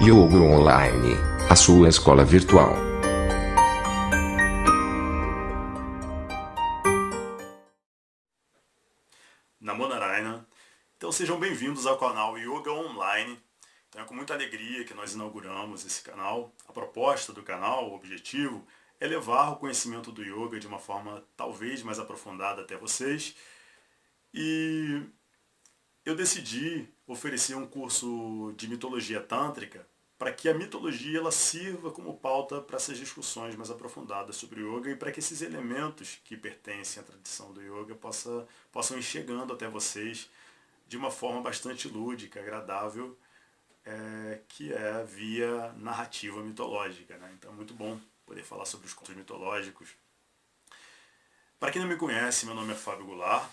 Yoga Online, a sua escola virtual. Namo Narayana. Então sejam bem-vindos ao canal Yoga Online. Então é com muita alegria que nós inauguramos esse canal. A proposta do canal, o objetivo, é levar o conhecimento do yoga de uma forma talvez mais aprofundada até vocês. E eu decidi oferecer um curso de mitologia tântrica para que a mitologia ela sirva como pauta para essas discussões mais aprofundadas sobre o yoga e para que esses elementos que pertencem à tradição do yoga possam ir chegando até vocês de uma forma bastante lúdica, agradável, que é via narrativa mitológica, né? Então é muito bom poder falar sobre os contos mitológicos. Para quem não me conhece, meu nome é Fábio Goulart.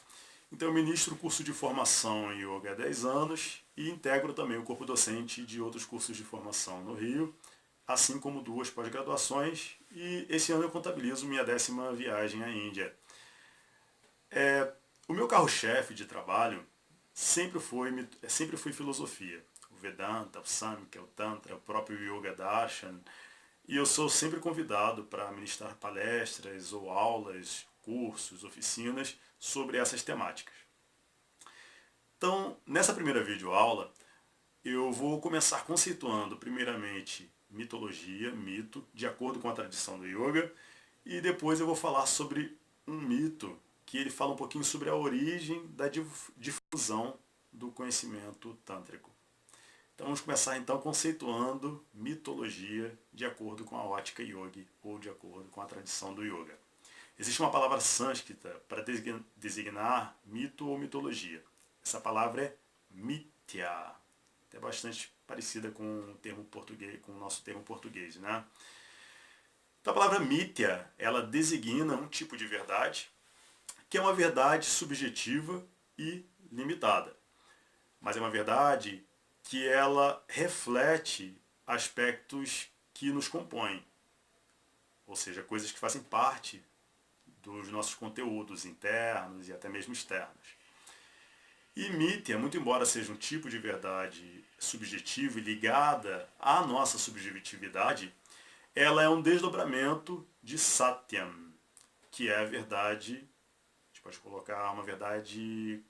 Então eu ministro o curso de formação em Yoga há 10 anos e integro também o corpo docente de outros cursos de formação no Rio, assim como 2 pós-graduações, e esse ano eu contabilizo minha 10ª viagem à Índia. O meu carro-chefe de trabalho sempre foi filosofia. O Vedanta, o Samkhya, o Tantra, o próprio Yoga Darshan, e eu sou sempre convidado para ministrar palestras ou aulas, cursos, oficinas sobre essas temáticas. Então, nessa primeira videoaula, eu vou começar conceituando primeiramente mitologia, mito, de acordo com a tradição do yoga, e depois eu vou falar sobre um mito que ele fala um pouquinho sobre a origem da difusão do conhecimento tântrico. Então vamos começar então conceituando mitologia de acordo com a ótica yogi ou de acordo com a tradição do yoga. Existe uma palavra sânscrita para designar mito ou mitologia. Essa palavra é mithya. É bastante parecida com o termo português, com o nosso termo português, né? Então a palavra mithya, ela designa um tipo de verdade, que é uma verdade subjetiva e limitada. Mas é uma verdade que ela reflete aspectos que nos compõem, ou seja, coisas que fazem parte dos nossos conteúdos internos e até mesmo externos. E mithya, muito embora seja um tipo de verdade subjetiva e ligada à nossa subjetividade, ela é um desdobramento de satyam, que é a verdade, a gente pode colocar uma verdade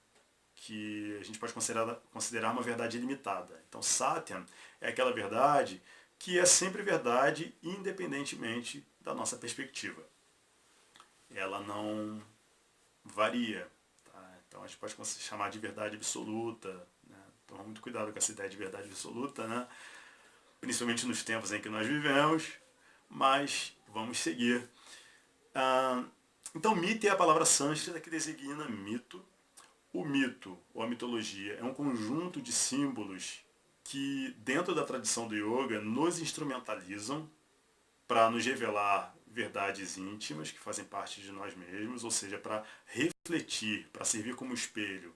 que a gente pode considerar uma verdade limitada. Então satyam é aquela verdade que é sempre verdade independentemente da nossa perspectiva. Ela não varia. Tá? Então a gente pode chamar de verdade absoluta. Né? Tomar muito cuidado com essa ideia de verdade absoluta, né? Principalmente nos tempos em que nós vivemos, mas vamos seguir. Então mito é a palavra sânscrita que designa mito. O mito, ou a mitologia, é um conjunto de símbolos que, dentro da tradição do yoga, nos instrumentalizam para nos revelar verdades íntimas que fazem parte de nós mesmos, ou seja, para refletir, para servir como espelho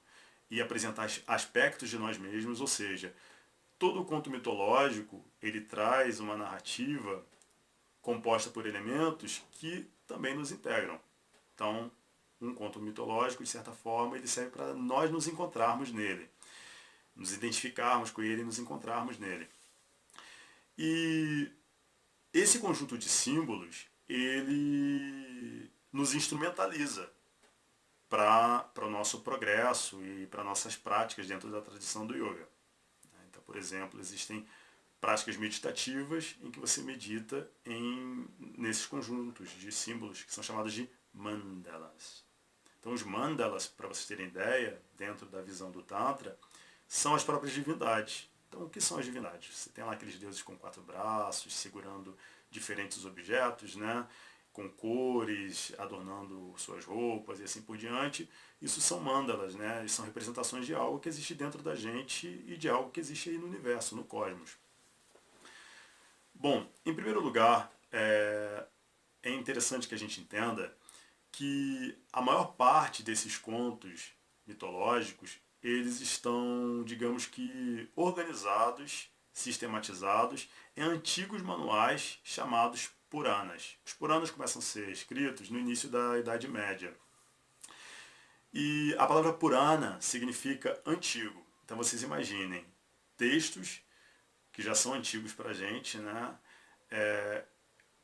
e apresentar aspectos de nós mesmos, ou seja, todo o conto mitológico ele traz uma narrativa composta por elementos que também nos integram. Então, um conto mitológico, de certa forma, ele serve para nós nos encontrarmos nele, nos identificarmos com ele e nos encontrarmos nele. E esse conjunto de símbolos, ele nos instrumentaliza para o nosso progresso e para nossas práticas dentro da tradição do yoga. Então, por exemplo, existem práticas meditativas em que você medita nesses conjuntos de símbolos que são chamados de mandalas. Então os mandalas, para vocês terem ideia, dentro da visão do Tantra, são as próprias divindades. Então o que são as divindades? Você tem lá aqueles deuses com 4 braços, segurando diferentes objetos, né? Com cores, adornando suas roupas e assim por diante. Isso são mandalas, né? E são representações de algo que existe dentro da gente e de algo que existe aí no universo, no cosmos. Bom, em primeiro lugar, é interessante que a gente entenda que a maior parte desses contos mitológicos, eles estão, digamos que, organizados, sistematizados em antigos manuais chamados Puranas. Os Puranas começam a ser escritos no início da Idade Média. E a palavra Purana significa antigo. Então vocês imaginem textos que já são antigos para a gente, né?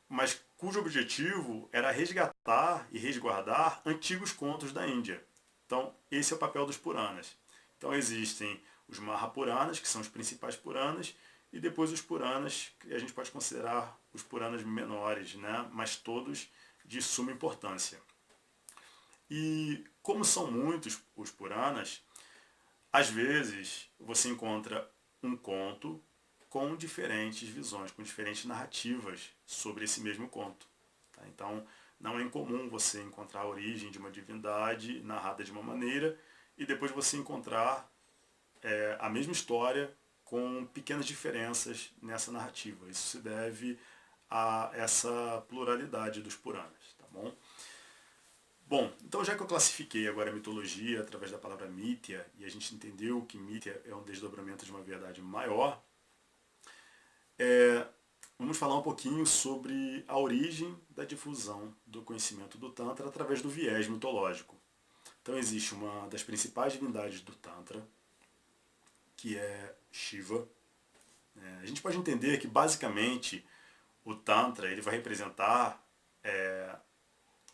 Mas cujo objetivo era resgatar e resguardar antigos contos da Índia. Então, esse é o papel dos Puranas. Então, existem os Mahapuranas, que são os principais Puranas, e depois os Puranas, que a gente pode considerar os Puranas menores, né? Mas todos de suma importância. E como são muitos os Puranas, às vezes você encontra um conto com diferentes visões, com diferentes narrativas sobre esse mesmo conto. Tá? Então, não é incomum você encontrar a origem de uma divindade narrada de uma maneira e depois você encontrar a mesma história com pequenas diferenças nessa narrativa. Isso se deve a essa pluralidade dos Puranas. Tá bom? Bom, então já que eu classifiquei agora a mitologia através da palavra Mithya, e a gente entendeu que Mithya é um desdobramento de uma verdade maior, vamos falar um pouquinho sobre a origem da difusão do conhecimento do Tantra através do viés mitológico. Então existe uma das principais divindades do Tantra, que é Shiva. A gente pode entender que basicamente o Tantra ele vai representar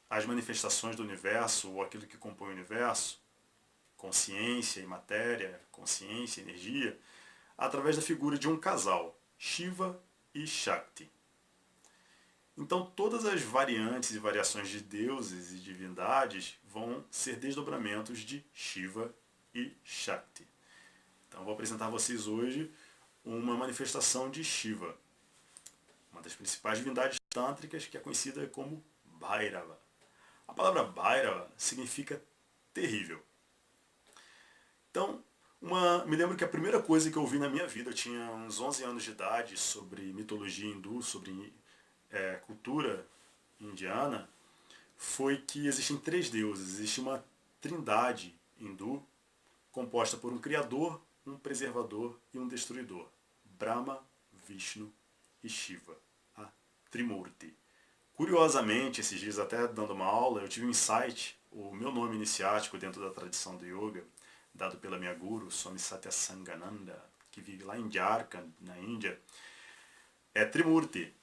as manifestações do universo, ou aquilo que compõe o universo, consciência e matéria, consciência e energia, através da figura de um casal, Shiva e Shakti. Então todas as variantes e variações de deuses e divindades vão ser desdobramentos de Shiva e Shakti. Então vou apresentar a vocês hoje uma manifestação de Shiva, uma das principais divindades tântricas, que é conhecida como Bhairava. A palavra Bhairava significa terrível. Então, me lembro que a primeira coisa que eu ouvi na minha vida, eu tinha uns 11 anos de idade, sobre mitologia hindu, sobre cultura indiana, foi que existem 3 deuses. Existe uma trindade hindu, composta por um criador, um preservador e um destruidor. Brahma, Vishnu e Shiva, a Trimurti. Curiosamente, esses dias até dando uma aula, eu tive um insight, o meu nome iniciático dentro da tradição do yoga, dado pela minha guru, Swami Satyasangananda, que vive lá em Jharkhand, na Índia, é Trimurti.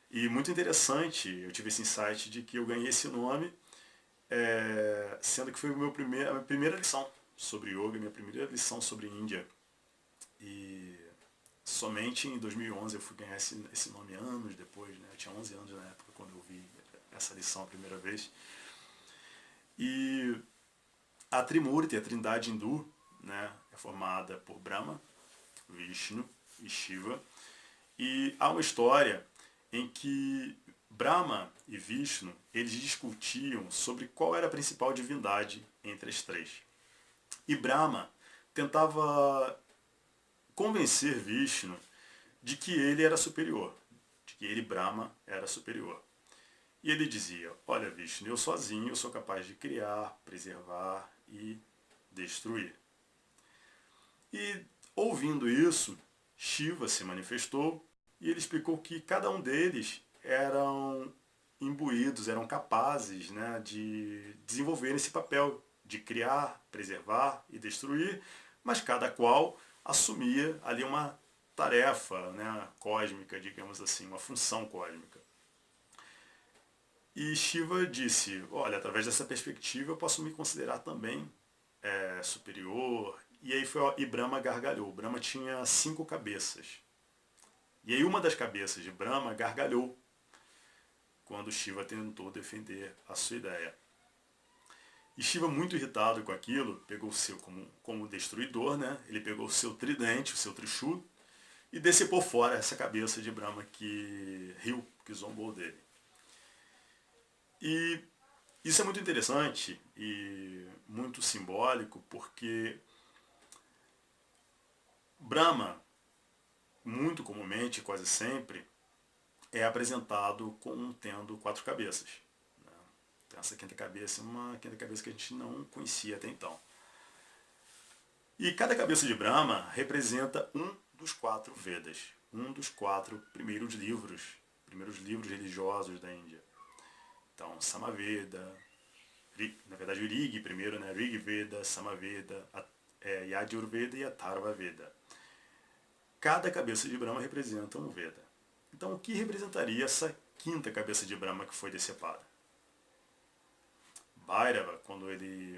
E muito interessante, eu tive esse insight de que eu ganhei esse nome, sendo que foi a minha primeira lição sobre yoga, minha primeira lição sobre Índia. E somente em 2011 eu fui ganhar esse nome anos depois, né? Eu tinha 11 anos na época quando eu vi essa lição a primeira vez. E a Trimurti, a trindade hindu, né, é formada por Brahma, Vishnu e Shiva. E há uma história em que Brahma e Vishnu eles discutiam sobre qual era a principal divindade entre as 3. E Brahma tentava convencer Vishnu de que ele era superior, de que ele, Brahma, era superior. E ele dizia: olha, Vishnu, eu sozinho eu sou capaz de criar, preservar e destruir. E ouvindo isso, Shiva se manifestou e ele explicou que cada um deles eram imbuídos, eram capazes, né, de desenvolver esse papel de criar, preservar e destruir, mas cada qual assumia ali uma tarefa, né, cósmica, digamos assim, uma função cósmica. E Shiva disse: olha, através dessa perspectiva eu posso me considerar também superior. E aí Brahma gargalhou. Brahma tinha 5 cabeças. E aí uma das cabeças de Brahma gargalhou quando Shiva tentou defender a sua ideia. E Shiva, muito irritado com aquilo, pegou o seu como destruidor, né? Ele pegou o seu tridente, o seu Trishul, e decepou fora essa cabeça de Brahma, que riu, que zombou dele. E isso é muito interessante e muito simbólico, porque Brahma, muito comumente, quase sempre, é apresentado como tendo 4 cabeças. Então, essa quinta cabeça é uma quinta cabeça que a gente não conhecia até então. E cada cabeça de Brahma representa um dos 4 Vedas, um dos 4 primeiros livros religiosos da Índia. Então, Samaveda, na verdade o Rig primeiro, né? Rig Veda, Samaveda, Yajurveda e Atharva Veda. cada cabeça de Brahma representa um Veda. Então, o que representaria essa quinta cabeça de Brahma que foi decepada? Bhairava, quando ele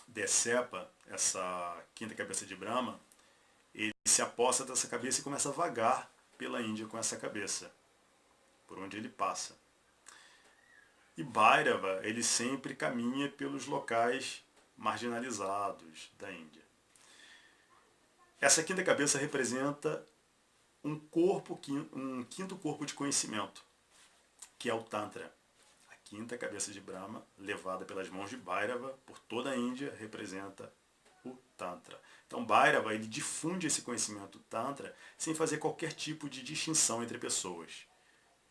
decepa essa quinta cabeça de Brahma, ele se aposta dessa cabeça e começa a vagar pela Índia com essa cabeça, por onde ele passa. E Bhairava, ele sempre caminha pelos locais marginalizados da Índia. Essa quinta cabeça representa um quinto corpo de conhecimento, que é o Tantra. A quinta cabeça de Brahma, levada pelas mãos de Bhairava por toda a Índia, representa o Tantra. Então Bhairava, ele difunde esse conhecimento Tantra sem fazer qualquer tipo de distinção entre pessoas.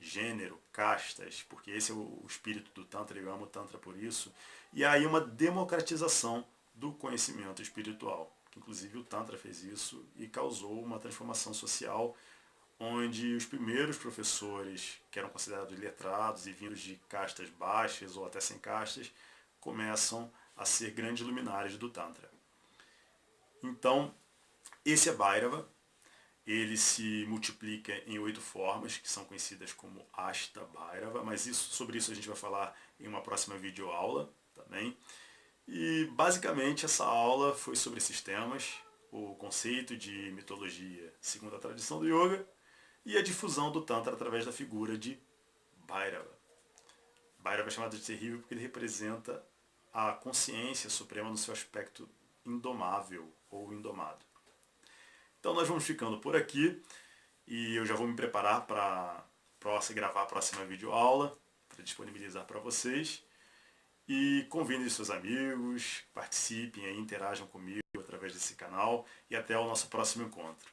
Gênero, castas, porque esse é o espírito do Tantra, eu amo o Tantra por isso. E aí uma democratização do conhecimento espiritual. Inclusive o Tantra fez isso e causou uma transformação social, onde os primeiros professores, que eram considerados letrados e vindos de castas baixas ou até sem castas, começam a ser grandes luminares do Tantra. Então, esse é Bhairava. Ele se multiplica em 8 formas, que são conhecidas como Ashta Bhairava, mas sobre isso a gente vai falar em uma próxima videoaula também. E basicamente essa aula foi sobre esses temas, o conceito de mitologia segundo a tradição do Yoga e a difusão do Tantra através da figura de Bhairava. Bhairava é chamado de terrível porque ele representa a consciência suprema no seu aspecto indomável ou indomado. Então nós vamos ficando por aqui e eu já vou me preparar para gravar a próxima videoaula, para disponibilizar para vocês. E convidem seus amigos, participem, interajam comigo através desse canal e até o nosso próximo encontro.